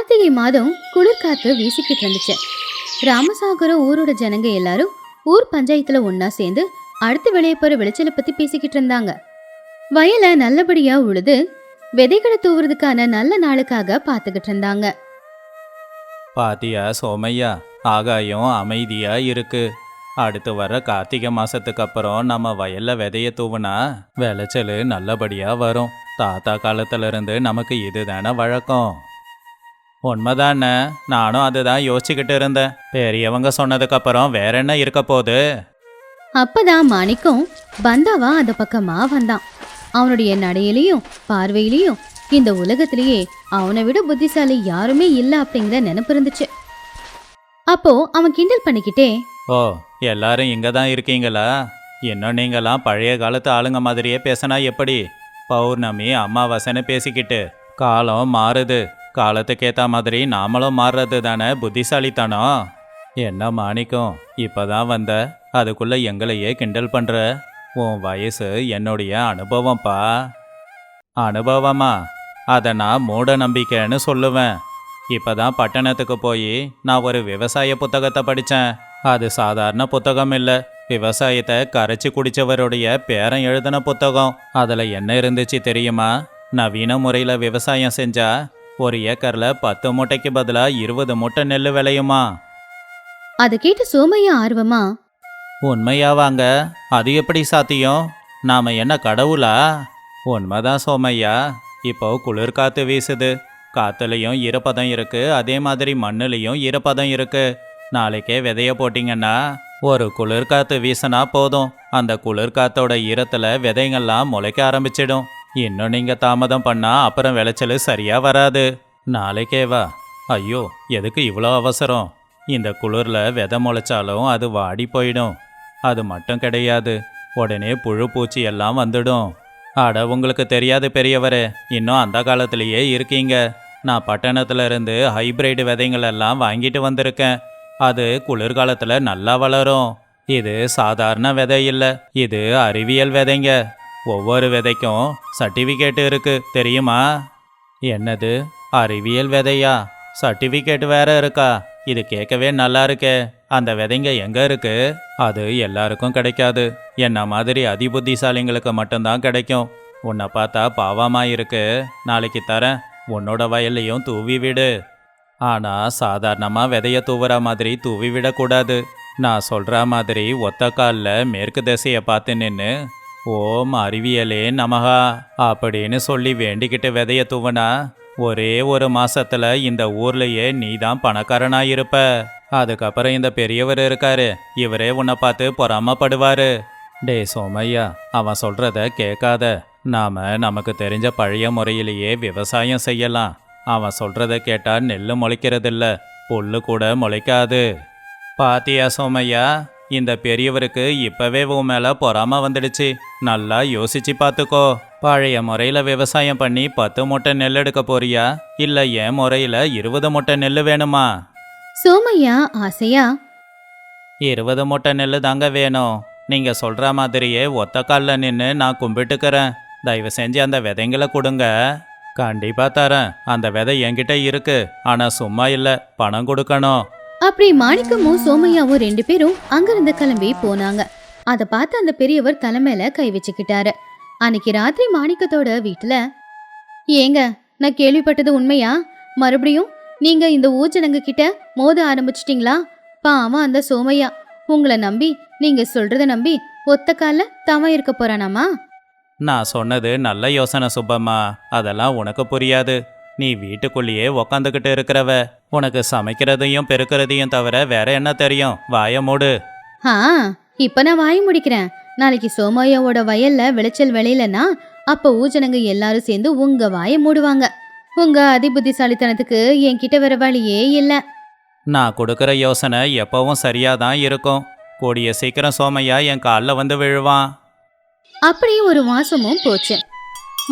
கார்த்திகை மாதம் குளிர்காத்து வீசிக்கிட்டு இருந்துச்சு. ராமசாகரம் ஊரோட ஜனங்க எல்லாரும் ஊர் பஞ்சாயத்துல ஒன்னா சேர்ந்து அடுத்து விளைய போற விளைச்சலை பத்தி பேசிக்கிட்டு இருந்தாங்க. வயலை நல்லபடியா உழுது விதைகளை தூவுறதுக்கான நல்ல நாளுக்காக பாத்துக்கிட்டு இருந்தாங்க. பாத்தியா சோமையா, ஆகாயம் அமைதியா இருக்கு. அடுத்து வர கார்த்திகை மாசத்துக்கு அப்புறம் நம்ம வயல்ல விதைய தூவுனா விளைச்சல் நல்லபடியா வரும். தாத்தா காலத்துல இருந்து நமக்கு இதுதானே வழக்கம். உண்மைதானே, நானும் அதுதான் யோசிச்சுக்கிட்டு இருந்தேன். பெரியவங்க சொன்னதுக்கு அப்புறம் வேற என்ன இருக்க போகுது? அப்பதான் மாணிக்கம் பந்தாவா அந்த பக்கமா வந்தான். அவனுடைய நடையிலையும் பார்வையிலையும் இந்த உலகத்திலேயே அவனை விட புத்திசாலி யாருமே இல்ல அப்படிங்கிற நினைப்பு இருந்துச்சு. அப்போ அவன் கிண்டல் பண்ணிக்கிட்டே, ஓ, எல்லாரும் இங்க தான் இருக்கீங்களா? இன்னும் நீங்களாம் பழைய காலத்து ஆளுங்க மாதிரியே பேசினா எப்படி? பௌர்ணமி அமாவாசைன்னு பேசிக்கிட்டு காலம் மாறுது. காலத்துக்கு ஏற்ற மாதிரி நாமளும் மாறுறது தானே புத்திசாலித்தனம். என்ன மாணிக்கம், இப்பதான் வந்த, அதுக்குள்ள எங்களையே கிண்டல் பண்ற? உன் வயசு என்னுடைய அனுபவம்ப்பா. அனுபவமா? அதை நான் மூட நம்பிக்கைன்னு சொல்லுவேன். இப்பதான் பட்டணத்துக்கு போய் நான் ஒரு விவசாய புத்தகத்தை படித்தேன். அது சாதாரண புத்தகம் இல்லை, விவசாயத்தை கரைச்சி குடிச்சவருடைய பேரன் எழுதின புத்தகம். அதில் என்ன இருந்துச்சு தெரியுமா? நவீன முறையில் விவசாயம் செஞ்சா ஒரு ஏக்கரில் 10 மூட்டைக்கு பதிலாக 20 மூட்டை நெல் விளையுமா. அதை கேட்டு சோமையா ஆர்வமா, உண்மையாவாங்க? அது எப்படி சாத்தியம்? நாம என்ன கடவுளா? உண்மைதான் சோமையா. இப்போ குளிர்காத்து வீசுது. காத்துலையும் ஈரப்பதம் இருக்கு, அதே மாதிரி மண்ணுலையும் ஈரப்பதம் இருக்கு. நாளைக்கே விதைய போட்டிங்கன்னா ஒரு குளிர்காத்து வீசினா போதும், அந்த குளிர்காத்தோட ஈரத்துல விதைங்கள்லாம் முளைக்க ஆரம்பிச்சிடும். இன்னும் நீங்க தாமதம் பண்ணா அப்புறம் விளைச்சல் சரியா வராது. நாளைக்கே வா. ஐயோ, எதுக்கு இவ்வளோ அவசரம்? இந்த குளிர்ல விதை முளைச்சாலும் அது வாடி போயிடும். அது மட்டும் கிடையாது, உடனே புழு பூச்சி எல்லாம் வந்துடும். அட, உங்களுக்கு தெரியாது பெரியவரே, இன்னும் அந்த காலத்திலேயே இருக்கீங்க. நான் பட்டணத்துல இருந்து ஹைபிரிட் விதைங்கள் எல்லாம் வாங்கிட்டு வந்திருக்கேன். அது குளிர்காலத்தில் நல்லா வளரும். இது சாதாரண விதை இல்லை, இது அறிவியல் விதைங்க. ஒவ்வொரு விதைக்கும் சர்டிஃபிகேட் இருக்கு, தெரியுமா? என்னது, அறிவியல் விதையா? சர்டிஃபிகேட் வேற இருக்கா? இது கேட்கவே நல்லா இருக்கே. அந்த விதைங்க எங்க இருக்கு? அது எல்லாருக்கும் கிடைக்காது, என்ன மாதிரி அதிபுத்திசாலிங்களுக்கு மட்டும்தான் கிடைக்கும். உன்னை பார்த்தா பாவமா இருக்கு, நாளைக்கு தரேன், உன்னோட வயல்லையும் தூவி விடு. ஆனா சாதாரணமா விதைய தூவுற மாதிரி தூவி விடக்கூடாது. நான் சொல்ற மாதிரி ஒத்த காலில் மேற்கு திசையை பார்த்து நின்று ஓம் அறிவியலே நமகா அப்படின்னு சொல்லி வேண்டிக்கிட்டு விதைய தூவனா ஒரே ஒரு மாசத்துல இந்த ஊர்லயே நீ தான் பணக்காரனாயிருப்ப. அதுக்கப்புறம் இந்த பெரியவர் இருக்காரு, இவரே உன்னை பார்த்து பொறாமப்படுவாரு. டே சோமையா, அவன் சொல்றத கேட்காத. நாம நமக்கு தெரிஞ்ச பழைய முறையிலேயே விவசாயம் செய்யலாம். அவன் சொல்றத கேட்டா நெல்லு முளைக்கிறதில்ல, புல்லு கூட முளைக்காது. பாத்தியா சோமையா, இந்த பெரியவருக்கு இப்பவே உன் மேல பொறாம வந்துடுச்சு. நல்லா யோசிச்சு பார்த்துக்கோ. பழைய முறையில விவசாயம் பண்ணி 10 மூட்டை நெல் எடுக்க போறியா, இல்ல என் முறையில 20 மூட்டை நெல் வேணுமா? சோமையா ஆசையா, 20 மூட்டை நெல் தாங்க வேணும். நீங்க சொல்ற மாதிரியே ஒத்த காலில் நின்று நான் கும்பிட்டுக்கிறேன். தயவு செஞ்சு அந்த விதைங்களை கொடுங்க. கண்டிப்பா தரேன். அந்த விதை என்கிட்ட இருக்கு, ஆனா சும்மா இல்ல, பணம் கொடுக்கணும். அப்படி மாணிக்கமும் சோமையாவும் 2 பேரும் அங்கிருந்து கிளம்பி போனாங்க. அதை பார்த்து அந்த பெரியவர் தலைமையில கை வச்சுக்கிட்டாரு. அன்னைக்கு ராத்திரி மாணிக்கத்தோட வீட்டுல, ஏங்க, நான் கேள்விப்பட்டது உண்மையா? மறுபடியும் நீங்க இந்த ஊர்ஜனங்க கிட்ட மோத ஆரம்பிச்சிட்டீங்களா? பாவம் அந்த சோமையா, உங்களை நம்பி, நீங்க சொல்றத நம்பி ஒத்த கால தவம் இருக்க போறானாமா? நான் சொன்னது நல்ல யோசனை சுப்பம்மா, அதெல்லாம் உனக்கு புரியாது. நீ வீட்டுக்குள்ளேயே உக்காந்துக்கிட்டு இருக்கிறவ, உனக்கு சமைக்கிறதையும் பெருக்கிறதையும் தவிர வேற என்ன தெரியும்? வாய மூடு. இப்ப நான் வாய் முடிக்கிறேன். நாளைக்கு சோமையாவோட வயல்ல விளைச்சல் விளையலன்னா அப்ப ஊஜனங்க எல்லாரும் சேர்ந்து உங்க வாய மூடுவாங்க. உங்க அதிபுத்திசாலித்தனத்துக்கு என்கிட்ட வேற வழியே இல்ல. நான் கொடுக்கற யோசனை எப்பவும் சரியாதான் இருக்கும். கூடிய சீக்கிரம் சோமையா என் காலில் வந்து விழுவான். அப்படியே ஒரு மாசமும் போச்சு.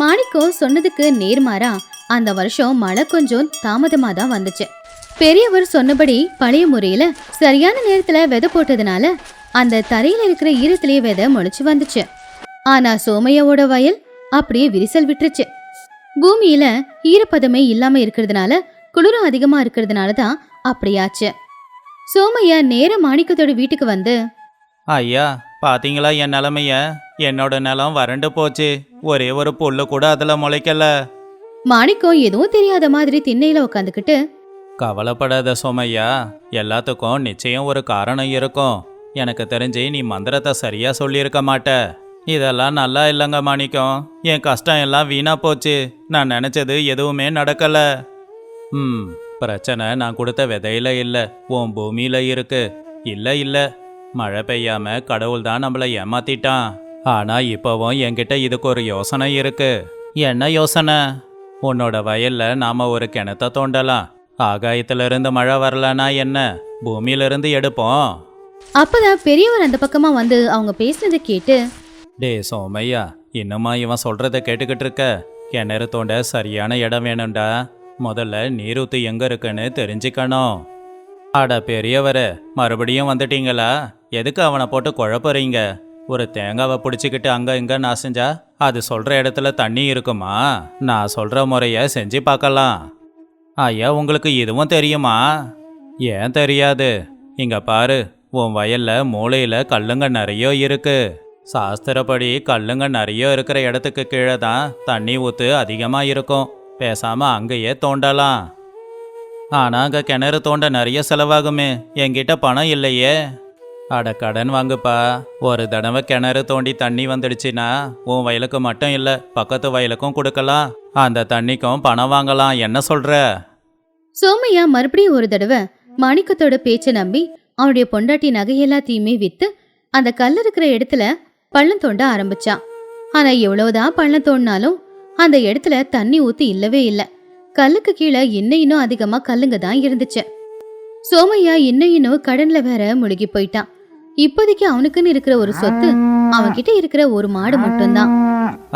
மாணிக்கம் சொன்னதுக்கு நேர்மாறா அந்த வருஷம் மழை கொஞ்சம் தாமதமா தான் வந்துச்சு. பெரியவர் சொன்னபடி பழைய முறையில சரியான நேரத்துல விதை போட்டதுனால அந்த தரையில இருக்கிற ஈரத்திலேயே விதை முளைச்சு வந்துச்சு. ஆனா சோமையாவோட வயல் அப்படியே விரிசல் விட்டுருச்சு. பூமியில ஈரப்பதமே இல்லாம இருக்கிறதுனால குளிரும் அதிகமா இருக்கிறதுனால தான் அப்படியாச்சு. சோமையா நேர மாணிக்கத்தோட வீட்டுக்கு வந்து, ஐயா பாத்தீங்களா என் நிலமைய? என்னோட நிலம் வறண்டு போச்சு. ஒரே ஒரு புல்லு கூட அதுல முளைக்கல. மாணிக்கம் எதுவும் தெரியாத மாதிரி திண்ணையில உட்காந்துக்கிட்டு, கவலைப்படாத சோமையா, எல்லாத்துக்கும் நிச்சயம் ஒரு காரணம் இருக்கும். எனக்கு தெரிஞ்சு நீ மந்திரத்தை சரியா சொல்லியிருக்க மாட்ட. இதெல்லாம் நல்லா இல்லைங்க மாணிக்கம். என் கஷ்டம் எல்லாம் வீணா போச்சு. நான் நினைச்சது எதுவுமே நடக்கல. பிரச்சனை நான் கொடுத்த விதையில இல்ல, உன் பூமியில இருக்கு. இல்ல மழை பெய்யாம கடவுள் தான் நம்மளை ஏமாத்திட்டான். ஆனா இப்பவும் என்கிட்ட இதுக்கு ஒரு யோசனை இருக்கு. என்ன யோசனை? உன்னோட வயல்ல நாம ஒரு கிணத்த தோண்டலாம். ஆகாயத்துல இருந்து மழை வரலனா என்ன, பூமியில இருந்து எடுப்போம். அப்பதான் பெரியவர் அந்த பக்கமா வந்து அவங்க பேசினதை கேட்டு, டே சோமையா, இன்னுமா இவன் சொல்றத கேட்டுக்கிட்டு இருக்க? கிணறு தோண்ட சரியான இடம் வேணும்டா. முதல்ல நீரூத்து எங்க இருக்குன்னு தெரிஞ்சுக்கணும். அட பெரியவரே, மறுபடியும் வந்துட்டீங்களா? எதுக்கு அவனை போட்டு குழப்பறீங்க? ஒரு தேங்காவை பிடிச்சிக்கிட்டு அங்க இங்க நாசஞ்சா அது சொல்ற இடத்துல தண்ணி இருக்குமா? நான் சொல்ற முறைய செஞ்சு பார்க்கலாம். ஐயா உங்களுக்கு இதுவும் தெரியுமா? ஏன் தெரியாது? இங்க பாரு, உன் வயல்ல மூளையில கல்லுங்க நிறைய இருக்கு. சாஸ்திரப்படி கல்லுங்க நிறைய இருக்கிற இடத்துக்கு கீழே தான் தண்ணி ஊத்து அதிகமா இருக்கும். பேசாம அங்கேயே தோண்டலாம். ஆனா அங்க கிணறு தோண்ட நிறைய செலவாகுமே. என்கிட்ட பணம் இல்லையே. அட கடன் வாங்குப்பா. ஒரு தடவை கிணறு தோண்டி தண்ணி வந்துடுச்சுன்னா உன் வயலுக்கு மட்டும் இல்ல, பக்கத்து வயலுக்கும் கொடுக்கலாம். அந்த தண்ணிக்கும் பணம் வாங்கலாம். என்ன சொல்ற? சோமையா மறுபடியும் ஒரு தடவை மாணிக்கத்தோட பேச்சை நம்பி அவனுடைய பொண்டாட்டி நகை எல்லாத்தையுமே வித்து அந்த கல் இருக்கிற இடத்துல பள்ளம் தோண்ட ஆரம்பிச்சான். ஆனா எவ்வளவுதான் பள்ளம் தோண்டினாலும் அந்த இடத்துல தண்ணி ஊத்து இல்லவே இல்ல. கல்லுக்கு கீழே இன்னும் அதிகமா கல்லுங்க தான் இருந்துச்சு. சோமையா இன்னும் கடன்ல வேற முழுகி போயிட்டான். இப்போதைக்கு அவனுக்குன்னு இருக்கிற ஒரு சொத்து அவன்கிட்ட இருக்கிற ஒரு மாடு மட்டும்தான்.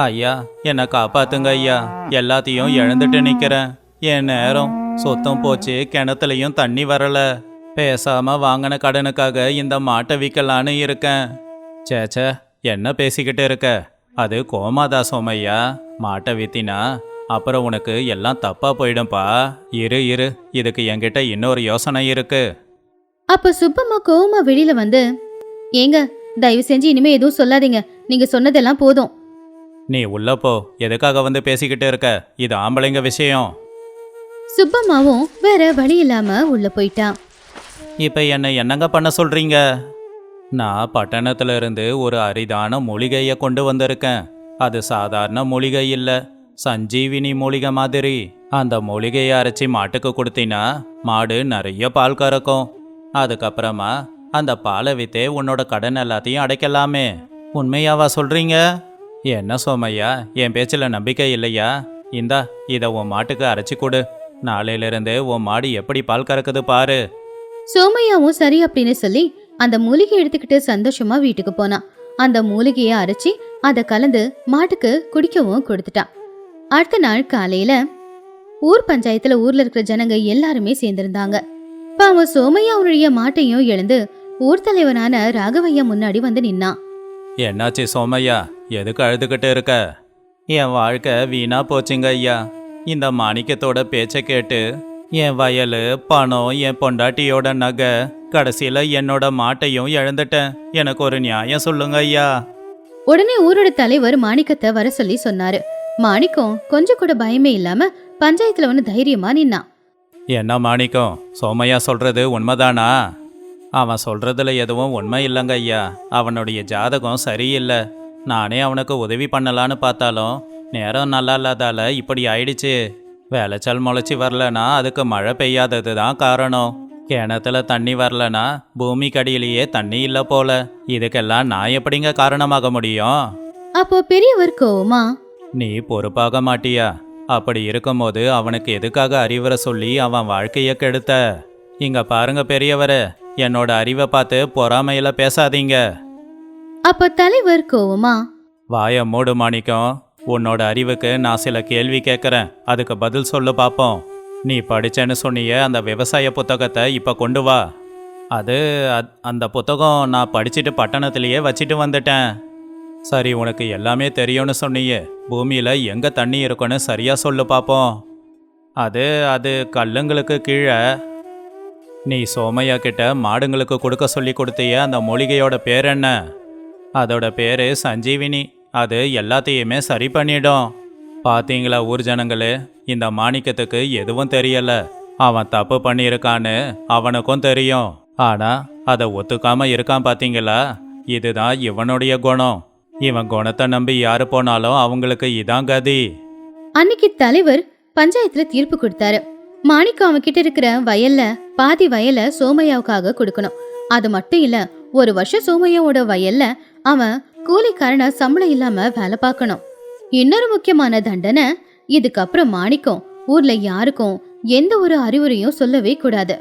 ஐயா என்ன காப்பாத்துங்க ஐயா. எல்லாத்தையும் இழந்துட்டு நிக்கிறேன். என் நேரம் சொத்தம் போச்சு, கிணத்துலயும் தண்ணி வரல. பேசாம வாங்கின கடனுக்காக இந்த மாட்டை விற்கலான்னு இருக்கேன். சேச்சே, என்ன பேசிக்கிட்டு இருக்க? அது கோமாதா சோமையா. மாட்டை வித்தினா அப்புறம் உனக்கு எல்லாம் தப்பா போயிடும்பா. இரு இதுக்கு என்கிட்ட இன்னொரு யோசனை இருக்கு. அப்ப சுப்பம்மா கோவமா வெளியில வந்து, ஏங்க தயவு செஞ்சு இனிமே எதுவும் சொல்லாதீங்க. நீங்க சொன்னதெல்லாம் போதும். நீ உள்ள போ. எதுக்காக வந்து பேசிக்கிட்டு இருக்க? இது ஆம்பளைங்க விஷயம். சுப்பம்மாவும் வேற வழி இல்லாம உள்ள போயிட்டான். இப்ப என்ன என்னங்க பண்ண சொல்றீங்க? நான் பட்டணத்துல இருந்து ஒரு அரிதான மூலிகையை கொண்டு வந்திருக்கேன். அது சாதாரண மூலிகை இல்ல, சஞ்சீவினி மூலிகை மாதிரி. அந்த மூலிகையை அரைச்சி மாட்டுக்கு கொடுத்தீன்னா மாடு நிறைய பால் கறக்கும். அதுக்கப்புறமா அந்த பாலை வித்தே உன்னோட கடன் எல்லாத்தையும் அடைக்கலாமே. உண்மையாவா சொல்றீங்க? என்ன சோமையா, என் பேச்சில் நம்பிக்கை இல்லையா? இந்தா இதை உன் மாட்டுக்கு அரைச்சி கொடு. நாளையிலிருந்து உன் மாடு எப்படி பால் கறக்குது பாரு. சோமையாவும் சரி அப்படின்னு சொல்லி அந்த மூலிகை எடுத்துக்கிட்டு சந்தோஷமா வீட்டுக்கு போனான். அந்த மூலிகையை அரைச்சி அதை கலந்து மாட்டுக்கு குடிக்கவும் கொடுத்துட்டான். அடுத்த நாள் காலையில ஊர் பஞ்சாயத்துல ஊர்ல இருக்கிற ஜனங்க எல்லாருமே சேர்ந்திருந்தாங்க. இப்ப அவன் சோமையா அவனுடைய மாட்டையும் எழுந்து ஊர் தலைவனான ராகவையா முன்னாடி வந்து நின்னான். என்னாச்சு சோமையா, எதுக்கு அழுதுகிட்டு இருக்க? என் வாழ்க்கை வீணா போச்சுங்க ஐயா. இந்த மாணிக்கத்தோட பேச்சை கேட்டு என் வயல், பணம், என் பொண்டாட்டியோட நகை, கடைசியில என்னோட மாட்டையும் இழந்துட்டேன். எனக்கு ஒரு நியாயம் சொல்லுங்க ஐயா. உடனே ஊரோட தலைவர் மாணிக்கத்தை வர சொல்லி சொன்னாரு. மாணிக்கம் கொஞ்சம் கூட பயமே இல்லாம பஞ்சாயத்துல ஒன்னு தைரியமா நின்னான். என்ன மாணிக்கம், சோமையா சொல்றது உண்மைதானா? அவன் சொல்றதுல எதுவும் உண்மை இல்லைங்க ஐயா. அவனுடைய ஜாதகம் சரியில்லை. நானே அவனுக்கு உதவி பண்ணலான்னு பார்த்தாலும் நேரம் நல்லா இல்லாதால இப்படி ஆயிடுச்சு. விளைச்சல் முளைச்சி வரலனா அதுக்கு மழை பெய்யாதது தான் காரணம். கிணத்துல தண்ணி வரலனா பூமிக்கடியிலேயே தண்ணி இல்லை போல. இதுக்கெல்லாம் நான் எப்படிங்க காரணமாக முடியும்? அப்போ பெரியவர் கோவமா, நீ பொறுப்பாக மாட்டியா? அப்படி இருக்கும்போது அவனுக்கு எதுக்காக அறிவுரை சொல்லி அவன் வாழ்க்கைய கெடுத்த? இங்க பாருங்க பெரியவரே, என்னோட அறிவை பார்த்து பொறாமையில பேசாதீங்க. அப்ப தலைவர் கோவமா, வாய மூடு மாணிக்கம். உன்னோட அறிவுக்கு நான் சில கேள்வி கேட்குறேன், அதுக்கு பதில் சொல்லு பாப்போம். நீ படிச்சேன்னு சொன்னியே அந்த விவசாய புத்தகத்தை இப்போ கொண்டு வா. அந்த புத்தகம் நான் படிச்சுட்டு பட்டணத்திலேயே வச்சுட்டு வந்துட்டேன். சரி, உனக்கு எல்லாமே தெரியும்னு சொன்னியே, பூமியில் எங்கே தண்ணி இருக்குன்னு சரியா சொல்லு பாப்போம். அது அது கல்லுங்களுக்கு கீழே. நீ சோமையா கிட்ட மாடுங்களுக்கு கொடுக்க சொல்லி கொடுத்திய அந்த மூலிகையோட பேர் என்ன? அதோட பேரு சஞ்சீவினி. அது எல்லாத்தையுமே சரி பண்ணிடும். பாத்தீங்களா ஊர் ஜனங்களே, இந்த மாணிக்கத்துக்கு எதுவும் தெரியல. அவன் தப்பு பண்ணியிருக்கான்னு அவனுக்கும் தெரியும். ஆனா அதை ஒத்துக்காம இருக்கான் பாத்தீங்களா? இதுதான் இவனுடைய குணம். இவன் குணத்தை நம்பி யாரு போனாலும் அவங்களுக்கு இதான் கதி. அன்னைக்கு தலைவர் பஞ்சாயத்துல தீர்ப்பு கொடுத்தாரு. மாணிக்கம் அவன் கிட்ட இருக்கிற வயல்ல பாதி வயலை சோமையாவுக்காக கொடுக்கணும். அது மட்டும் இல்ல, ஒரு வருஷம் சோமையாவோட வயல்ல அவன் கூலிக்காரன சம்பளம் இல்லாம வேலை பார்க்கணும். இன்னொரு முக்கியமான தண்டனை, இதுக்கப்புறம் மாணிக்கம் ஊர்ல யாருக்கும் எந்த ஒரு அறிவுரையும் சொல்லவே கூடாது.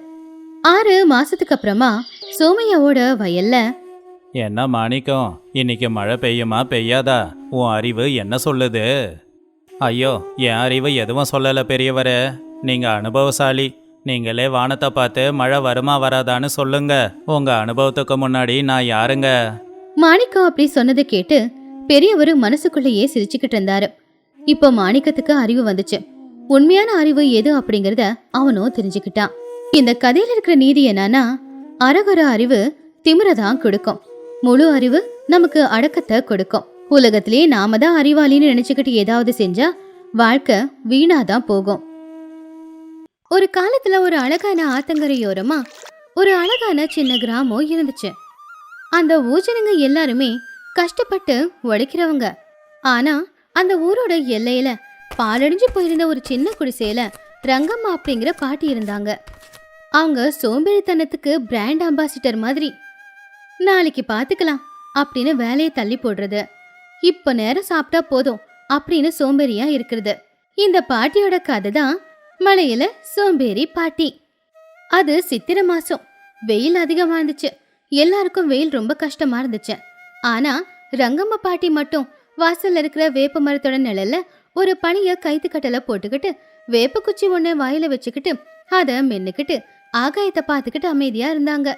6 மாசத்துக்கு அப்புறமா சோமையாவோட வயல்ல என்ன மாணிக்கம், இன்னைக்கு மழை பெய்யுமா பெய்யாதா? உன் அறிவு என்ன சொல்லுது? ஐயோ, என் அறிவு எதுவும் சொல்லல பெரியவரே. நீங்க அனுபவசாலி. நீங்களே வானத்தை பார்த்து மழை வருமா வராதான்னு சொல்லுங்க. உங்க அனுபவத்துக்கு முன்னாடி நான் யாருங்க? மாணிக்கம் அப்படி சொன்னதை கேட்டு பெரியவரு மனசுக்குள்ளேயே சிரிச்சுக்கிட்டு இருந்தாரு. இப்போ மாணிக்கத்துக்கு அறிவு வந்துச்சு. உண்மையான அறிவு எது அப்படிங்கறத அவனும் தெரிஞ்சுக்கிட்டான். இந்த கதையில இருக்கிற நீதி என்னன்னா, அரகுர அறிவு திமிரதான் கொடுக்கும், முழு அறிவு நமக்கு அடக்கத்தை கொடுக்கும். உலகத்திலே நாம தான் அறிவாளின்னு நினைச்சுக்கிட்டு ஏதாவது செஞ்சா வாழ்க்கை வீணாதான் போகும். ஒரு காலத்துல ஒரு அழகான ஆத்தங்கரையோரமா ஒரு அழகான சின்ன கிராமம் இருந்துச்சு. அந்த ஊஜனங்க எல்லாருமே கஷ்டப்பட்டு உழைக்கிறவங்க. ஆனா அந்த ஊரோட எல்லையில பாலடைஞ்சு போயிருந்த ஒரு சின்ன குடிசையில ரங்கம்மா அப்படிங்கிற பாட்டி இருந்தாங்க. அவங்க சோம்பேறித்தனத்துக்கு பிராண்ட் அம்பாசிடர் மாதிரி. நாளைக்கு பாத்துக்கலாம் அப்படின்னு வேலையை தள்ளி போடுறது, இப்ப நேரம் சாப்பிட்டா போதும் அப்படின்னு சோம்பேறியா இருக்கிறது. இந்த பாட்டியோட கதை தான் மலையில சோம்பேறி பாட்டி. அது சித்திரை மாசம். வெயில் அதிகமா இருந்துச்சு. எல்லாருக்கும் வெயில் ரொம்ப கஷ்டமா இருந்துச்சு. ஆனா ரங்கம்மா பாட்டி மட்டும் வாசல்ல இருக்கிற வேப்ப மரத்தோட நிழல்ல ஒரு பனிய கைத்து கட்டல போட்டுக்கிட்டு வேப்ப குச்சி ஒண்ணு வாயில வச்சுக்கிட்டு அத மென்னுக்கிட்டு ஆகாயத்தை பார்த்துக்கிட்டு அமைதியா இருந்தாங்க.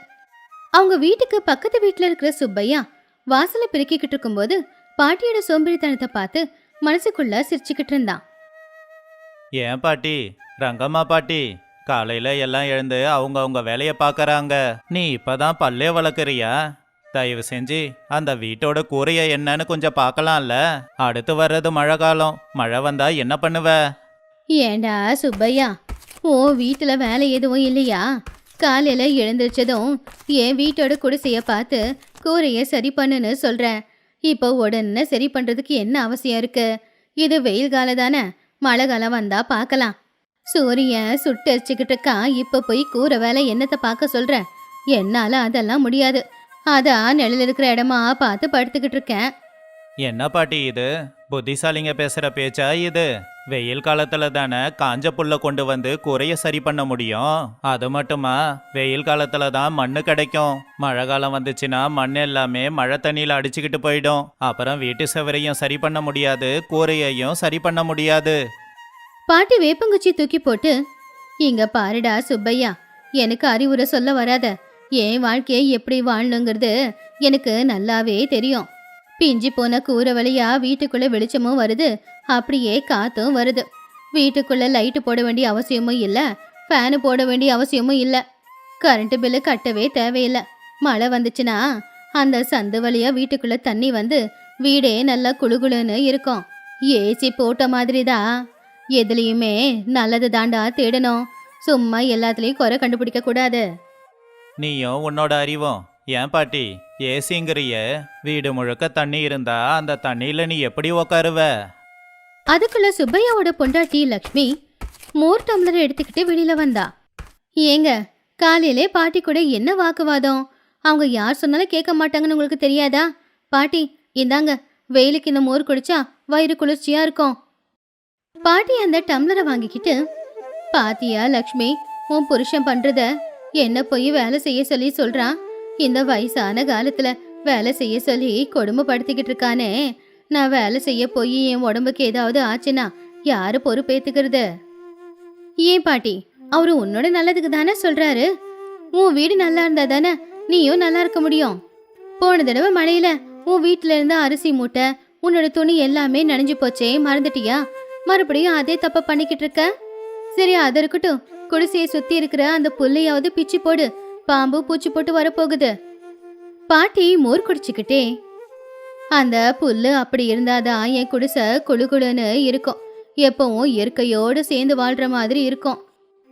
அவங்க வீட்டுக்கு பக்கத்து வீட்டுல இருக்கிற சுப்பையா வாசலை பெருக்கிக்கிட்டு இருக்கும்போது பாட்டியோட சோம்பேறித்தனத்தை பார்த்து மனசுக்குள்ள சிரிச்சுக்கிட்டு இருந்தான். ஏன் பாட்டி, ரங்கம்மா பாட்டி, காலையில எல்லாம் எழுந்து அவங்க வேலையை பார்க்கறாங்க. நீ இப்பதான் பல்லே வளர்க்குறியா? தயவு செஞ்சு அந்த வீட்டோட கூரைய என்னன்னு கொஞ்சம் பார்க்கலாம்ல. அடுத்து வர்றது மழை காலம். மழை வந்தா என்ன பண்ணுவ? ஏண்டா சுப்பையா, ஓ வீட்டுல வேலை எதுவும் இல்லையா? காலையில எழுந்திரிச்சதும் என் வீட்டோட குடிசைய பார்த்து கூரைய சரி பண்ணுன்னு சொல்றேன். இப்போ உடனே சரி பண்றதுக்கு என்ன அவசியம் இருக்கு? இது வெயில் காலம் தானே, மழை காலம் வந்தா பார்க்கலாம். சூரியன் சுட்டரிச்சுக்கிட்டு இருக்கான். இப்ப போய் கூரை வேலை என்னத்தை பார்க்க சொல்ற? என்னால அதெல்லாம் முடியாது. அதான் நிழல் இருக்கிற இடமா பார்த்து படுத்துக்கிட்டு இருக்கேன். என்ன பாட்டி இது? புத்திசாலிங்க பேசுற பேச்சா இது? வெயில் காலத்துல தானே காஞ்ச புல்ல கொண்டு வந்து கூரைய சரி பண்ண முடியும். அது மட்டுமா, வெயில் காலத்துல தான் மண்ணு கிடைக்கும். மழை காலம் வந்துச்சுன்னா மண் எல்லாமே மழை தண்ணியில அடிச்சுக்கிட்டு போயிடும். அப்புறம் வீட்டு செவரையும் சரி பண்ண முடியாது, கூரையையும் சரி பண்ண முடியாது. பாட்டி வேப்பங்குச்சி தூக்கி போட்டு, இங்க பாருடா சுப்பையா, எனக்கு அறிவுரை சொல்ல வராத. என் வாழ்க்கையை எப்படி வாழணுங்கிறது எனக்கு நல்லாவே தெரியும். பிஞ்சி போன கூரை வழியா வீட்டுக்குள்ள வெளிச்சமும் வருது, அப்படியே காத்தும் வருது. வீட்டுக்குள்ள லைட்டு போட வேண்டிய அவசியமும் இல்லை, ஃபேனு போட வேண்டிய அவசியமும் இல்லை, கரண்ட் பில்லு கட்டவே தேவையில்லை. மழை வந்துச்சுன்னா அந்த சந்து வழியா வீட்டுக்குள்ள தண்ணி வந்து வீடே நல்லா குளுகுளுன்னு இருக்கும். ஏசி போட்ட மாதிரி தான். எதுலேயுமே நல்லது தாண்டா தேடணும், சும்மா எல்லாத்துலேயும் குறை கண்டுபிடிக்க கூடாது. நீயும் உன்னோட அறிவும். ஏன் பாட்டி, ஏசிங்கிறிய? வீடு முழுக்க தண்ணி இருந்தா அந்த தண்ணியில நீ எப்படி உக்காருவ? அதுக்குள்ள சுப்பையாவோட பொண்டாட்டி லக்ஷ்மி மோர் டம்ளர் எடுத்துக்கிட்டு வெளியில வந்தா. ஏங்க, காலையிலே பாட்டி கூட என்ன வாக்குவாதம்? அவங்க யார் சொன்னாலும் கேட்க மாட்டாங்கன்னு உங்களுக்கு தெரியாதா? பாட்டி இந்தாங்க, வெயிலுக்கு இந்த மோர் குடிச்சா வயிறு குளிர்ச்சியா இருக்கும். பாட்டி அந்த டம்ளரை வாங்கிக்கிட்டு, பாத்தியா லக்ஷ்மி, உன் புருஷன் பண்றத? என்ன போய் வேலை செய்ய சொல்லி சொல்றான். இந்த வயசான காலத்துல வேலை செய்ய சொல்லி கொடுமைப்படுத்திக்கிட்டு இருக்கானே. நான் வேலை செய்ய போய் என் உடம்புக்கு ஏதாவது ஆச்சுன்னா யாரு பொறுப்பேத்துக்கிறது? ஏன் பாட்டி, அவரு உன்னோட நல்லதுக்கு தானே சொல்றாரு. உன் வீடு நல்லா இருந்தா தானே நீயும் நல்லா இருக்க முடியும். போன தடவை மழையில உன் வீட்டுல இருந்த அரிசி மூட்டை, உன்னோட துணி எல்லாமே நனைஞ்சு போச்சே, மறந்துட்டியா? மறுபடியும் அதே தப்ப பண்ணிக்கிட்டு இருக்க. சரி அது இருக்கட்டும், குடிசையை சுத்தி இருக்கிற அந்த புல்லையாவது பிச்சு போடு, பாம்பு பூச்சி போட்டு வரப்போகுது. பாட்டி மோர் குடிச்சுக்கிட்டே, அந்த புல்லு அப்படி இருந்தாதான் என் குடிசை குழு குழுன்னு இருக்கும், எப்பவும் இயற்கையோடு சேர்ந்து வாழ்ற மாதிரி இருக்கும்.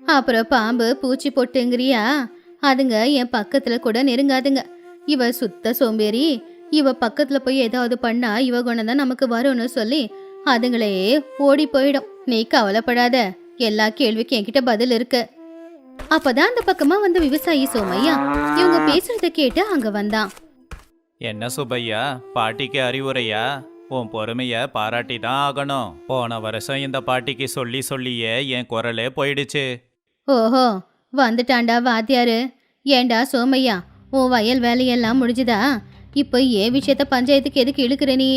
அப்புறம் பாம்பு பூச்சி போட்டுங்கிறியா, அதுங்க என் பக்கத்துல கூட நெருங்காதுங்க. இவ சுத்த சோம்பேறி, இவ பக்கத்துல போய் ஏதாவது பண்ணா இவ குணம்தான் நமக்கு வரும்னு சொல்லி அதுங்களே ஓடி போயிடும். நீ கவலைப்படாத, எல்லா கேள்விக்கும் என்கிட்ட பதில் இருக்கு. அப்பதான் அந்த பக்கமா வந்த விவசாயி சோமையா இவங்க பேசுறத கேட்டு அங்க வந்தான். என்ன சுப்பையா, பாட்டிக்கு அறிவுரையா? உன் பொறுமைய பாராட்டி தான் ஆகணும். போன வருஷம் இந்த பாட்டிக்கு சொல்லி சொல்லியே என் குரலே போயிடுச்சு. ஓஹோ, வந்துட்டாண்டா வாத்தியாரு. ஏண்டா சோமையா, உன் வயல் வேலையெல்லாம் முடிஞ்சுதா? இப்போ ஏன் விஷயத்த பஞ்சாயத்துக்கு எதுக்கு இழுக்கிற நீ?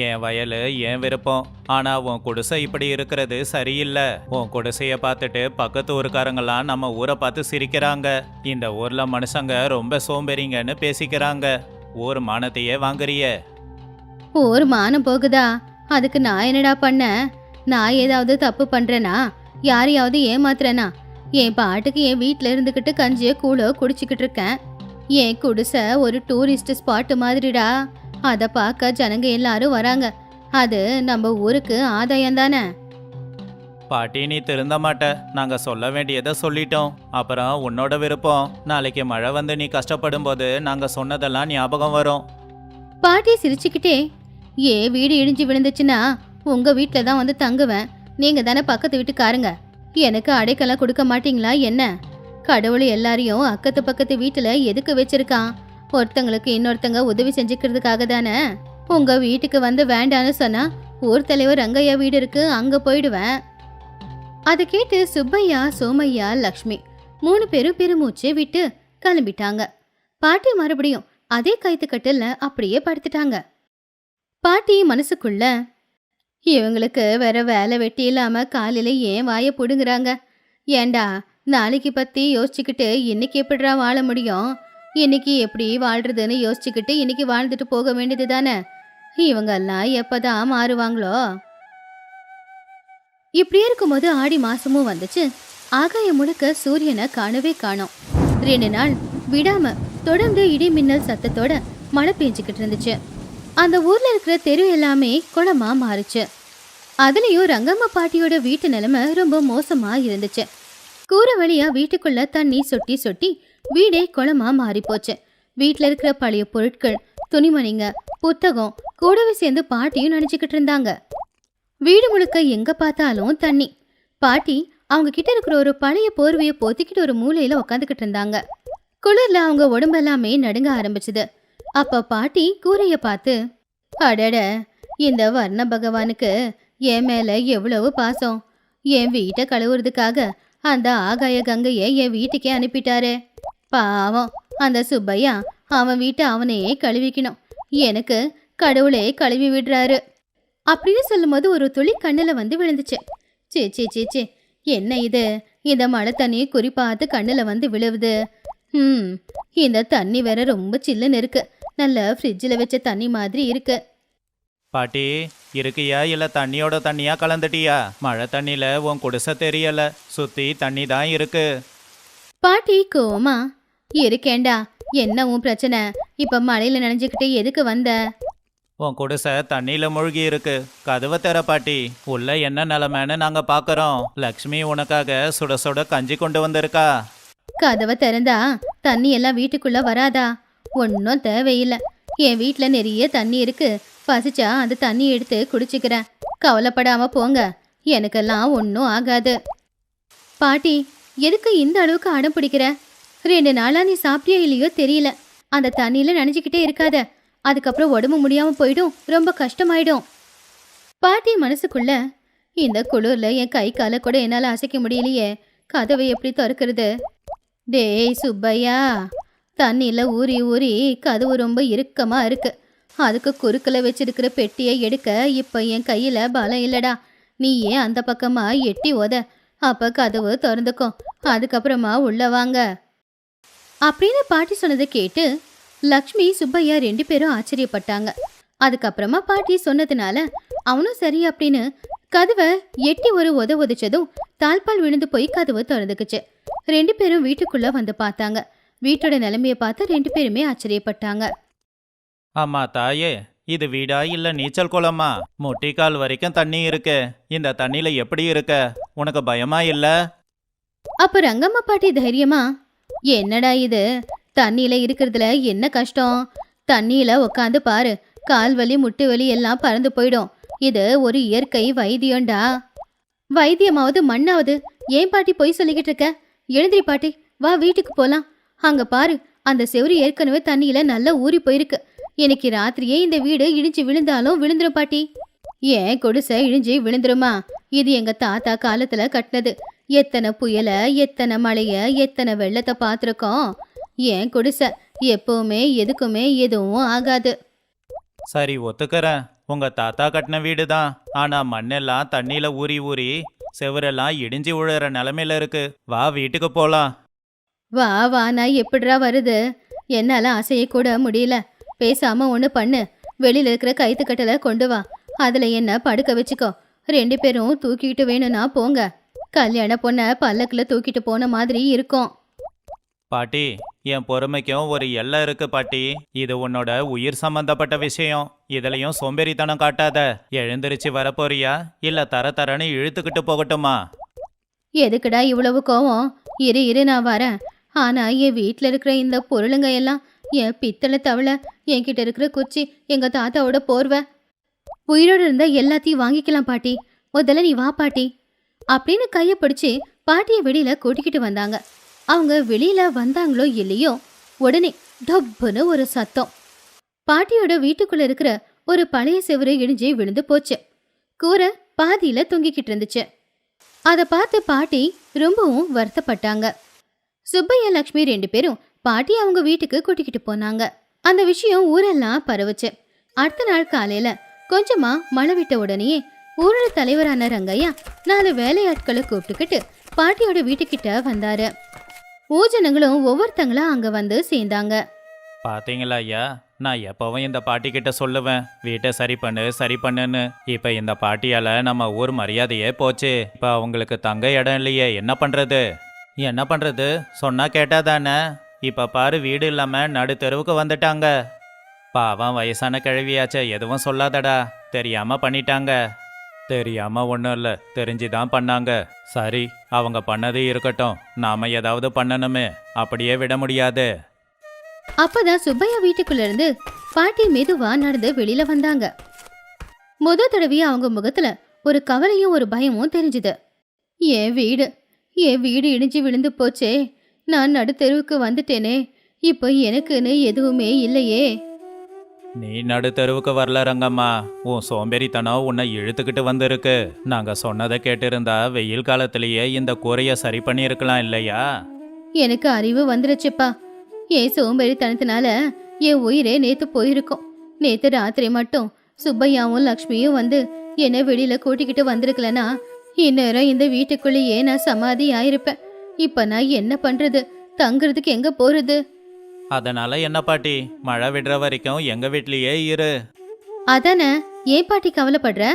என் வயலு என் விருப்பம், ஆனா உன் குடிசை இப்படி இருக்கிறது சரியில்லை. உன் குடிசைய பார்த்துட்டு பக்கத்து ஊருக்காரங்கெல்லாம் நம்ம ஊரை பார்த்து சிரிக்கிறாங்க. இந்த ஊர்ல மனுஷங்க ரொம்ப சோம்பேறிங்கன்னு பேசிக்கிறாங்க. ஊர் மானத்தையே வாங்குறிய. ஒரு மானம் போகுதா? அதுக்கு நான் என்னடா பண்ண? நான் ஏதாவது தப்பு பண்றேனா? யாரையாவது ஏமாத்துறேனா? என் பாட்டுக்கு என் வீட்டில் இருந்துக்கிட்டு கஞ்சியோ கூழோ குடிச்சிக்கிட்டு இருக்கேன். என் குடிசை ஒரு டூரிஸ்ட் ஸ்பாட் மாதிரிடா. அதை பார்க்க ஜனங்க எல்லாரும் வராங்க. அது நம்ம ஊருக்கு ஆதாயம் தானே. பாட்டி நீ திருந்த மாட்ட. நாங்க சொல்ல வேண்டியதை சொல்லிட்டோம். அப்புறம் உன்னோட விருப்பம். நாளைக்கு மழை வந்து நீ கஷ்டப்படும் போது நாங்க சொன்னதெல்லாம் ஞாபகம் வரும். பாட்டி சிரிச்சுக்கிட்டே, வீடு இடிஞ்சு விழுந்துச்சுன்னா உங்க வீட்டில் தான் வந்து தங்குவேன். நீங்க தானே பக்கத்து வீட்டுக்காரங்க, எனக்கு அடைக்கெல்லாம் கொடுக்க மாட்டீங்களா என்ன? கடவுள் எல்லாரையும் அக்கத்து பக்கத்து வீட்டுல எதுக்கு வச்சிருக்கான்? ஒருத்தங்களுக்கு இன்னொருத்தங்க உதவி செஞ்சுக்கிறதுக்காக தானே. உங்க வீட்டுக்கு வந்து வேண்டான்னு சொன்னா ஊர் தலைவர் ரங்கையா வீடு இருக்கு, அங்க போயிடுவேன். அதை கேட்டு சுப்பையா, சோமையா, லக்ஷ்மி 3 பேரும் பெருமூச்சு விட்டு கிளம்பிட்டாங்க. பாட்டி மறுபடியும் அதே கைத்துக்கட்டில் அப்படியே படுத்துட்டாங்க. பாட்டி மனசுக்குள்ள, இவங்களுக்கு வேற வேலை வெட்டி இல்லாம காலையில ஏன் வாயை புடுங்குறாங்க? ஏண்டா நாளைக்கு பத்தி யோசிச்சுக்கிட்டு இன்னைக்கு எப்படிடா வாழ முடியும்? இன்னைக்கு எப்படி வாழ்றதுன்னு யோசிச்சுக்கிட்டு இன்னைக்கு வாழ்ந்துட்டு போக வேண்டியது தானே. இவங்கெல்லாம் எப்பதான் மாறுவாங்களோ? இப்படியே இருக்கும்போது ஆடி மாசமும் வந்துச்சு. ஆகாயம் முழுக்க சூரியனை காணவே காணோம். 2 நாள் விடாம தொடர்ந்து இடி மின்னல் சத்தத்தோட மழை பெஞ்சுக்கிட்டு இருந்துச்சு. அந்த ஊர்ல இருக்கிற தெரு எல்லாமே குளமா மாறுச்சு. அதுலயும் ரங்கம்மா பாட்டியோட வீட்டு நிலைமை ரொம்ப மோசமா இருந்துச்சு. கூரை வழியா வீட்டுக்குள்ள தண்ணி சொட்டி சொட்டி வீடே குளமா மாறி போச்சு. வீட்டுல இருக்கிற பழைய பொருட்கள், துணிமணிங்க, புத்தகம் கூடவே சேர்ந்து பாட்டியும் நினைச்சுக்கிட்டு இருந்தாங்க. வீடு முழுக்க எங்க பார்த்தாலும் தண்ணி. பாட்டி அவங்க கிட்ட இருக்கிற ஒரு பழைய போர்வையை போத்திக்கிட்டு ஒரு மூலையில உக்காந்துக்கிட்டு இருந்தாங்க. குளிர்ல அவங்க உடம்பெல்லாமே நடுங்க ஆரம்பிச்சுது. அப்ப பாட்டி கூரைய பார்த்து, அடட, இந்த வர்ண பகவானுக்கு என் மேல எவ்வளவு பாசம். என் வீட்டை கழுவுறதுக்காக அந்த ஆகாய கங்கையை என் வீட்டுக்கே அனுப்பிட்டாரு. பாவம் அந்த சுப்பையா அவன் வீட்டை அவனே கழுவிக்கணும், எனக்கு கடவுளே கழுவி விடுறாரு அப்படின்னு சொல்லும்போது ஒரு துளி கண்ணுல வந்து விழுந்துச்சு. சே சே சே சே, என்ன இது? இந்த மழை தண்ணி குறிப்பாத்து கண்ணுல வந்து விழுவுது. இந்த தண்ணி வேற ரொம்ப சில்லுன்னு இருக்கு. நல்ல ஃப்ரிட்ஜில் வச்ச தண்ணி மாதிரி இருக்கு. பாட்டி இருக்கியா இல்ல தண்ணியோட தண்ணியா கலந்துட்டியா? மழை தண்ணியில உன் குடிசை தெரியல, சுத்தி தண்ணி தான் இருக்கு. பாட்டி கோமா, இருக்கேண்டா. என்ன உன் பிரச்சனை? இப்ப மழையில நனைஞ்சுக்கிட்டு எதுக்கு வந்த? உன் குடிசை தண்ணியில மூழ்கி இருக்கு. கதவை தர பாட்டி, உள்ள என்ன நிலைமைன்னு நாங்க பாக்குறோம். லக்ஷ்மி உனக்காக சுட சுட கஞ்சி கொண்டு வந்திருக்கா. கதவை திறந்தா தண்ணி எல்லாம் வீட்டுக்குள்ள வராதா? ஒன்னும் தேவையில்லை. என் வீட்டுல நிறைய தண்ணி இருக்கு. பசிச்சா அந்த தண்ணி எடுத்து குடிச்சுக்கிறேன். கவலைப்படாம போங்க, எனக்கெல்லாம் ஒன்னும் ஆகாது. பாட்டி எதுக்கு இந்த அளவுக்கு அடம் பிடிக்கிற? 2 நாளா நீ சாப்பிட்டியோ இல்லையோ தெரியல. அந்த தண்ணியில நனைஞ்சுக்கிட்டே இருக்காத, அதுக்கப்புறம் உடம்பு முடியாம போயிடும், ரொம்ப கஷ்டமாயிடும். பாட்டி மனசுக்குள்ள, இந்த குளிர்ல என் கை காலை கூட என்னால அசைக்க முடியலையே, கதவை எப்படி திறக்கிறது? டேய் சுப்பையா, தண்ணியில ஊறி ஊறி கதவு ரொம்ப இறுக்கமா இருக்கு. அதுக்கு குறுக்கில் வச்சிருக்கிற பெட்டியை எடுக்க இப்ப என் கையில பலம் இல்லடா. நீ ஏன் அந்த பக்கமா எட்டி ஓத, அப்ப கதவு திறந்துக்கும், அதுக்கப்புறமா உள்ள வாங்க அப்படின்னு பாட்டி சொன்னதை கேட்டு லக்ஷ்மி, சுப்பையா 2 பேரும் ஆச்சரியப்பட்டாங்க. அதுக்கப்புறமா பாட்டி சொன்னதுனால அவனும் சரி அப்படின்னு கதவை எட்டி ஒரு உதச்சதும் தாழ்பால் விழுந்து போய் கதவு திறந்துக்குச்சு. 2 பேரும் வீட்டுக்குள்ள வந்து பார்த்தாங்க. வீட்டோட நிலைமைய பார்த்து 2 பேருமே ஆச்சரியப்பட்டாங்க. அம்மா தாயே, இது வீடா இல்ல நீச்சல் குளமா? முட்டிக்கால் வரைக்கும் தண்ணி இருக்கு. இந்த தண்ணியில எப்படி இருக்க? உனக்கு பயமா இல்ல? அப்ப ரங்கம்மா பாட்டி தைரியமா, என்னடா இது, தண்ணியில இருக்கிறதுல என்ன கஷ்டம்? தண்ணியில உக்காந்து பாரு, கால் வலி முட்டு வலி எல்லாம் பறந்து போயிடும். இது ஒரு இயற்கை வைத்தியம்டா. வைத்தியமாவது மண்ணாவது, ஏன் பாட்டி பொய் சொல்லிக்கிட்டு இருக்க? எழுந்திரி பாட்டி, வா வீட்டுக்கு போலாம். அங்க பாரு, அந்த செவுரு ஏற்கனவே தண்ணியில நல்லா ஊறி போயிருக்கு. இன்னைக்கு ராத்திரியே இந்த வீடு இடிஞ்சு விழுந்தாலும் விழுந்துரும் பாட்டி. ஏன் குடிசை இடிஞ்சு விழுந்துருமா? இது எங்க தாத்தா காலத்துல கட்டினது. எத்தனை புயல, எத்தனை மழைய, எத்தனை வெள்ளத்தை பார்த்துருக்கோம். ஏன் குடிசை எப்பவுமே எதுக்குமே எதுவும் ஆகாது. சரி, ஒத்துக்கறேன். உங்க தாத்தா கட்டின வீடு தான். ஆனா மண்ணெல்லாம் தண்ணியில ஊறி ஊறி செவரெல்லாம் இடிஞ்சு விழுற நிலைமையில இருக்கு. வா வீட்டுக்கு போலாம். வா வா, நான் எப்படிரா வருது? என்னால அசைய கூட முடியல. பேசாம ஒண்ணு பண்ணு, வெளியில இருக்கிற கைத்து கட்டலை கொண்டு வா. அதுல என்ன படுக்க வச்சுக்கோ. 2 பேரும் தூக்கிட்டு வேணும்னா போங்க. கல்யாண பொண்ண பல்லக்குல தூக்கிட்டு போன மாதிரி இருக்கும். பாட்டி, என் பொறுமைக்கும் ஒரு எல்லை இருக்கு பாட்டி. இது உன்னோட உயிர் சம்பந்தப்பட்ட விஷயம். இதுலயும் சோம்பேறித்தனம் காட்டாத. எழுந்திருச்சு வரப்போறியா இல்ல தரன்னு இழுத்துக்கிட்டு போகட்டுமா? எதுக்குடா இவ்வளவு கோவம்? இரு நான் வரேன். ஆனா என் வீட்டில் இருக்கிற இந்த பொருளுங்க எல்லாம், என் பித்தளை தவளை, என்கிட்ட இருக்கிற குச்சி, எங்க தாத்தாவோட போர்வை, உயிரோடு இருந்த எல்லாத்தையும் வாங்கிக்கலாம் பாட்டி. முதல்ல நீ வா பாட்டி அப்படின்னு கையை பிடிச்சி பாட்டியை வெளியில கூட்டிக்கிட்டு வந்தாங்க. அவங்க வெளியில வந்தாங்களோ இல்லையோ, உடனே டப்புன்னு ஒரு சத்தம். பாட்டியோட வீட்டுக்குள்ள இருக்கிற ஒரு பழைய செவுரு இடிஞ்சு விழுந்து போச்சு. கூரை பாதியில தொங்கிக்கிட்டு இருந்துச்சு. அதை பார்த்து பாட்டி ரொம்பவும் வருத்தப்பட்டாங்க. சுப்பையா லக்ஷ்மி 2 பேரும் பாட்டி அவங்க வீட்டுக்கு கூட்டிக்கிட்டு போனாங்க. அந்த விஷயம் ஊரெல்லாம் பரவுச்சு. அடுத்த நாள் காலையில கொஞ்சமா மழை விட்ட உடனே ஊரோட தலைவரான ரங்கையா 4 வேலையாட்களை கூப்பிட்டுக்கிட்டு பாட்டியோட வீட்டுக்கிட்ட வந்தாரு. ஊஜனங்களும் ஒவ்வொருத்தங்களா அங்க வந்து சேர்ந்தாங்க. பாத்தீங்களா ஐயா, நான் எப்பவும் இந்த பாட்டி கிட்ட சொல்லுவேன், வீட்டை சரி பண்ணுன்னு. இப்ப இந்த பாட்டியால நம்ம ஊர் மரியாதையே போச்சு. இப்ப அவங்களுக்கு தங்க இடம் இல்லையே, என்ன பண்றது? சொன்னா கேட்டாதானே? இப்ப பாரு, வீடு இல்லாம நடு தெருவுக்கு வந்துட்டாங்க. பாவம், வயசான கிழவியாச்சே, எதுவும் சொல்லாதடா. தெரியாம பண்ணிட்டாங்க. தெரியாம ஒன்றும் இல்லை, தெரிஞ்சுதான் பண்ணாங்க. சரி, அவங்க பண்ணது இருக்கட்டும். நாம ஏதாவது பண்ணணுமே, அப்படியே விட முடியாது. அப்பதான் சுப்பையா வீட்டுக்குள்ள இருந்து பாட்டி மெதுவா நடந்து வெளியில வந்தாங்க. முத தடவையா அவங்க முகத்துல ஒரு கவலையும் ஒரு பயமும் தெரிஞ்சுது. என் வீடு இடிஞ்சு விழுந்து போச்சே, நான் நடு தெருவுக்கு வந்துட்டேனே, இப்போ எனக்குன்னு எதுவுமே இல்லையே. நீ நடு தெருவுக்கு வரல ரங்கம்மா, உன் சோம்பேறித்தனம் உன்னை இழுத்துக்கிட்டு வந்திருக்கு. நாங்க சொன்னதை கேட்டிருந்தா வெயில் காலத்திலேயே இந்த கூரைய சரி பண்ணியிருக்கலாம் இல்லையா? எனக்கு அறிவு வந்துருச்சுப்பா. என் சோம்பேறித்தனத்தினால என் உயிரே நேத்து போயிருக்கும். நேத்து ராத்திரி மட்டும் சுப்பையாவும் லக்ஷ்மியும் வந்து என்னை வெளியில கூட்டிக்கிட்டு வந்திருக்கலனா இந்நேரம் இந்த வீட்டுக்குள்ளேயே நான் சமாதி ஆயிருப்பேன். இப்ப நான் என்ன பண்றது? தங்குறதுக்கு எங்க போறது? அதனால என்ன பாட்டி, மழை விடுற வரைக்கும் எங்க வீட்லயே இரு. அதானே, ஏன் பாட்டி கவலைப்படுற?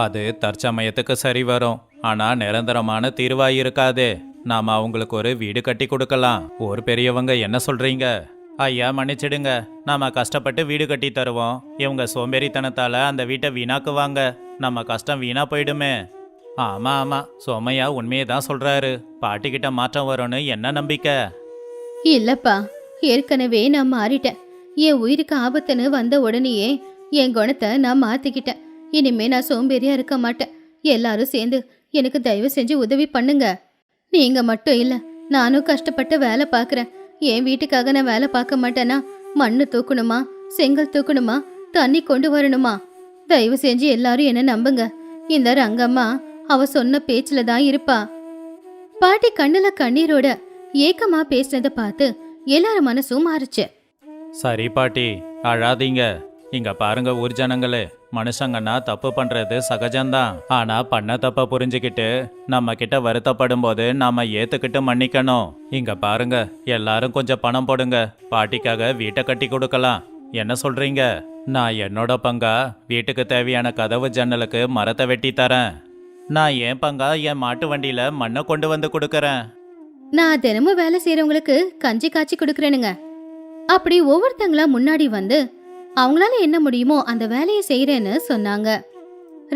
அது தற்சமயத்துக்கு சரி வரும். ஆனா நிரந்தரமான தீர்வா இருக்காது. நாம அவங்களுக்கு ஒரு வீடு கட்டி கொடுக்கலாம். ஒரு பெரியவங்க என்ன சொல்றீங்க? ஐயா மன்னிச்சிடுங்க, நாம கஷ்டப்பட்டு வீடு கட்டி தருவோம். இவங்க சோம்பேறித்தனத்தால அந்த வீட்டை வீணாக்குவாங்க. நம்ம கஷ்டம் வீணா போயிடுமே. ஆமா, சோமையா உண்மையை தான் சொல்றாரு. பாட்டிக்கிட்ட மாற்றம் வரும்னு என்ன நம்பிக்கை? இல்லப்பா, ஏற்கனவே நான் மாறிட்டேன். என் உயிருக்கு ஆபத்துன்னு வந்த உடனேயே என் குணத்தை நான் மாத்திக்கிட்டேன். இனிமே நான் சோம்பேறியா இருக்க மாட்டேன். எல்லாரும் சேர்ந்து எனக்கு தயவு செஞ்சு உதவி பண்ணுங்க. நீங்க மட்டும் இல்ல, நானும் கஷ்டப்பட்டு வேலை பார்க்குறேன். என் வீட்டுக்காக நான் வேலை பார்க்க மாட்டேனா? மண்ணு தூக்கணுமா, செங்கல் தூக்கணுமா, தண்ணி கொண்டு வரணுமா? தயவு செஞ்சு எல்லாரும் என்ன நம்புங்க. இந்த ரங்கம்மா அவ சொன்ன பேச்சுல தான் இருப்பா. பாட்டி கண்ணுல கண்ணீரோட ஏக்கமா பேசினதை பார்த்து எல்லாரும் மனசும் மாறுச்சு. சரி பாட்டி, அழாதீங்க. இங்க பாருங்க ஊர் ஜனங்களே, மனுஷங்கன்னா தப்பு பண்றது சகஜம்தான். ஆனா பண்ண தப்ப புரிஞ்சுக்கிட்டு நம்ம கிட்ட வருத்தப்படும் போது நாம ஏத்துக்கிட்டு மன்னிக்கணும். இங்க பாருங்க, எல்லாரும் கொஞ்சம் பணம் போடுங்க. பாட்டிக்காக வீட்டை கட்டி கொடுக்கலாம். என்ன சொல்றீங்க? நான் என்னோட பங்கா வீட்டுக்கு தேவையான கதவு ஜன்னலுக்கு மரத்தை வெட்டி தரேன். நான் ஏன் பங்கா என் மாட்டு வண்டியில மண்ணை கொண்டு வந்து கொடுக்கறேன். நான் தினமும் வேலை செய்யறவங்களுக்கு கஞ்சி காய்ச்சி கொடுக்கறேனுங்க. அப்படி ஒவ்வொருத்தங்களா முன்னாடி வந்து அவங்களால என்ன முடியுமோ அந்த வேலையை செய்யறேன்னு சொன்னாங்க.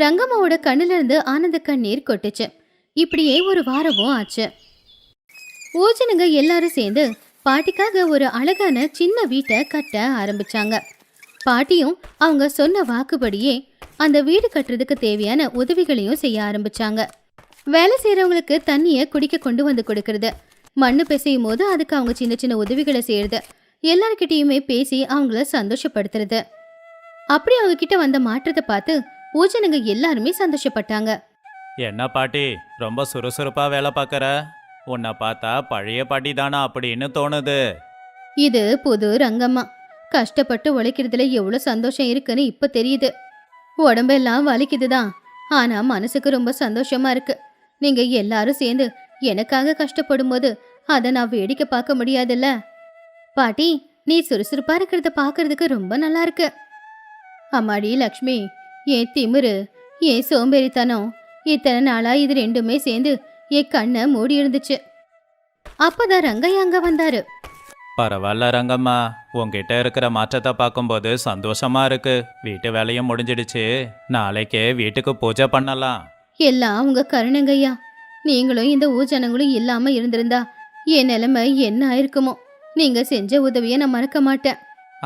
ரங்கம்மாவோட கண்ணுல இருந்து ஆனந்த கண்ணீர் கொட்டுச்சு. இப்படியே ஒரு வாரமும் ஆச்சு. ஊஜனுங்க எல்லாரும் சேர்ந்து பாட்டிக்காக ஒரு அழகான சின்ன வீட்டை கட்ட ஆரம்பிச்சாங்க. பாட்டியும் அவங்க சொன்ன வாக்குப்படியே அந்த வீடு கட்டுறதுக்கு தேவையான உதவிகளையும் செய்ய ஆரம்பிச்சாங்க. வேலை செய்யறவங்களுக்கு தண்ணிய குடிக்க கொண்டு வந்து கொடுக்கறது, மண்ணு பிசையும் போது அதுக்கு அவங்க சின்ன சின்ன உதவிகளை செய்யறது, எல்லார்கிட்டயுமே பேசி அவங்கள சந்தோஷப்படுத்துறது. அப்படி அவங்க கிட்ட வந்த மாற்றத்தை பார்த்து ஊஜனுங்க எல்லாருமே சந்தோஷப்பட்டாங்க. என்ன பாட்டி, ரொம்ப சுறுசுறுப்பா வேலை பார்க்கற? உன்னை பார்த்தா பழைய பாட்டி தானா அப்படின்னு தோணுது. இது புது ரங்கம்மா. கஷ்டப்பட்டு உழைக்கிறதுல எவ்வளவு சந்தோஷம் இருக்குன்னு இப்ப தெரியுது. உடம்பெல்லாம் வலிக்குதுதான், ஆனா மனசுக்கு ரொம்ப சந்தோஷமா இருக்கு. நீங்க எல்லாரும் சேர்ந்து எனக்காக கஷ்டப்படும் போது அதை நான் வேடிக்கை பார்க்க முடியாதுல்ல. பாட்டி, நீ சுறுசுறுப்பா இருக்கிறத பாக்குறதுக்கு ரொம்ப நல்லா இருக்கு. அம்மாடி லக்ஷ்மி, என் திமிரு, என் சோம்பேறித்தனம், இத்தனை நாளா இது ரெண்டுமே சேர்ந்து என் கண்ணை மூடி இருந்துச்சு. அப்பதான் ரங்கையா அங்க வந்தாரு. பரவாயில்ல ரங்கம்மா, உன்கிட்ட இருக்கிற மாற்றத்தை பார்க்கும்போது சந்தோஷமா இருக்கு. வீட்டு வேலையும் முடிஞ்சிடுச்சு, நாளைக்கே வீட்டுக்கு பூஜை பண்ணலாம். எல்லாம் உங்க கருணைங்கய்யா. நீங்களும் இந்த ஊஜனங்களும் இல்லாம இருந்திருந்தா என் நிலைமை என்ன ஆயிருக்குமோ. நீங்க செஞ்ச உதவியை நான் மறக்க மாட்டேன்.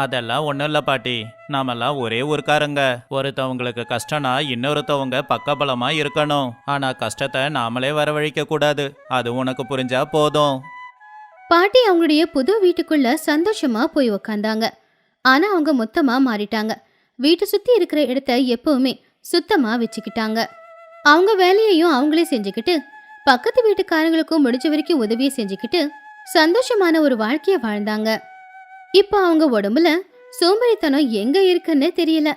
அதெல்லாம் ஒன்றும் இல்லை பாட்டி, நாமெல்லாம் ஒரே ஊர்க்காரங்க. ஒருத்தவங்களுக்கு கஷ்டம்னா இன்னொருத்தவங்க பக்கபலமா இருக்கணும். ஆனா கஷ்டத்தை நாமளே வரவழைக்க கூடாது. அது உனக்கு புரிஞ்சா போதும். பாட்டி அவங்களுடைய புது வீட்டுக்குள்ள சந்தோஷமா போய் உக்காந்தாங்க. ஆனா அவங்க மொத்தமா மாறிட்டாங்க. வீட்டை சுத்தி இருக்கிற இடத்த எப்பவுமே சுத்தமா வச்சுக்கிட்டாங்க. அவங்க வேலையையும் அவங்களே செஞ்சுக்கிட்டு, பக்கத்து வீட்டுக்காரங்களுக்கும் முடிஞ்ச வரைக்கும் உதவியை செஞ்சுக்கிட்டு சந்தோஷமான ஒரு வாழ்க்கைய வாழ்ந்தாங்க. இப்போ அவங்க உடம்புல சோம்பேறித்தனம் எங்க இருக்குன்னு தெரியல.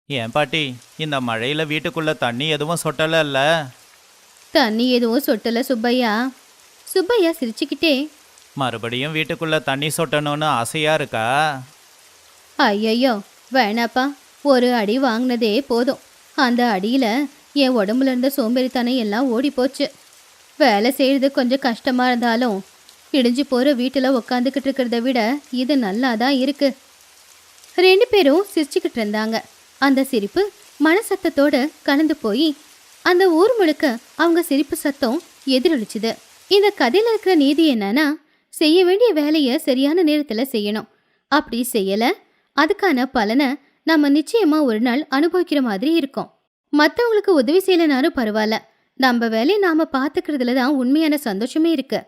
ஏன் பாட்டி, இந்த மழையில வீட்டுக்குள்ள தண்ணி எதுவும் சொட்டல? தண்ணி எதுவும் சொட்டல சுப்பையா. சுப்பையா சிரிச்சுக்கிட்டே, மறுபடியும் வீட்டுக்குள்ள தண்ணி சொட்டணும்னு ஆசையா இருக்கா? ஐயையோ வேணாப்பா, ஒரு அடி வாங்கினதே போதும். அந்த அடியில என் உடம்புல இருந்த சோம்பேறித்தனம் எல்லாம் ஓடி போச்சு. வேலை செய்யறது கொஞ்சம் கஷ்டமா இருந்தாலும் இடிஞ்சு போற வீட்டுல உக்காந்துக்கிட்டு இருக்கிறத விட இது நல்லாதான் இருக்கு. ரெண்டு பேரும் சிரிச்சுக்கிட்டு இருந்தாங்க. அந்த சிரிப்பு மனசத்தத்தோட கலந்து போய் அந்த ஊர் முழுக்க அவங்க சிரிப்பு சத்தம் எதிரொலிச்சுது. இந்த கதையில இருக்கிற நீதி என்னன்னா, செய்ய வேண்டிய வேலையை சரியான நேரத்துல செய்யணும். அப்படி செய்யல, அதுக்கான பலனை நம்ம நிச்சயமா ஒரு நாள் அனுபவிக்கிற மாதிரி இருக்கும். மற்றவங்களுக்கு உதவி செய்யலனாலும் பரவாயில்ல, நம்ம வேலையை நாம பாத்துக்கிறதுல தான் உண்மையான சந்தோஷமே இருக்கு.